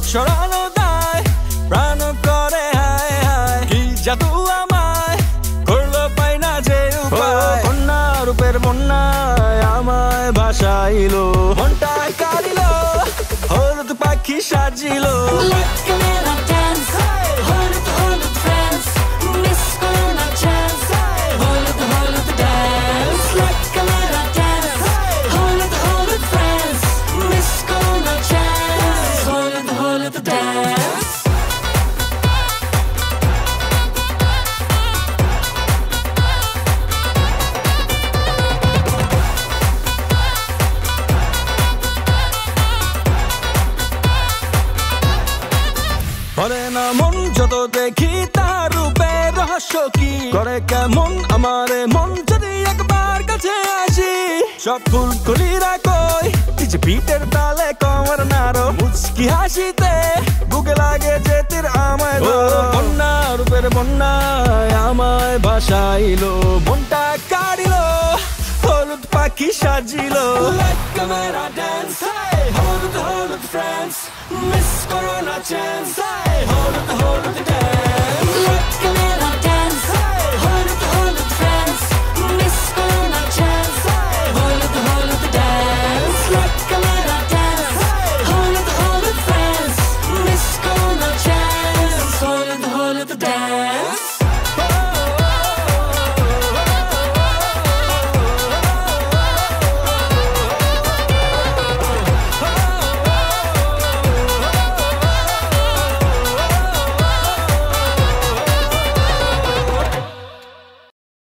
চোখ সরানো দায়, প্রাণ করে হায় হায়, কি জাদু আমায় করলো পাই না যে উপায়। বন্যা রূপের বন্যায় আমায় ভাসাইলো, মনটায় কাঁদিল, হলুদ পাখি সাজিলো। করে না মন যত দেখি তার রূপের রহস্য কি, করে কেমন আমারে মন যদি একবার কাছে আসি। সব ফুলকলিরা কই যে পিঠের তালে কমর নাড়ো, মুচকি হাসিতে বুকে লাগে যে তীর আমায় ধরো। বন্যা রূপের বন্যায় আমায় ভাসাইলো, মনটা কাড়িলো, হলুদ পাখি সাজিলো। ক্যামেরা ড্যান্স, হলুদ হলুদ ফ্রেন্ডস, মিস করো না চান্স, হলুদ হলুদ ড্যান্স। ক্যামেরা ড্যান্স, হলুদ হলুদ ফ্রেন্ডস, মিস করো না চান্স, হলুদ হলুদ ড্যান্স। ক্যামেরা ড্যান্স, হলুদ হলুদ ফ্রেন্ডস, মিস করো না চান্স, হলুদ হলুদ ড্যান্স।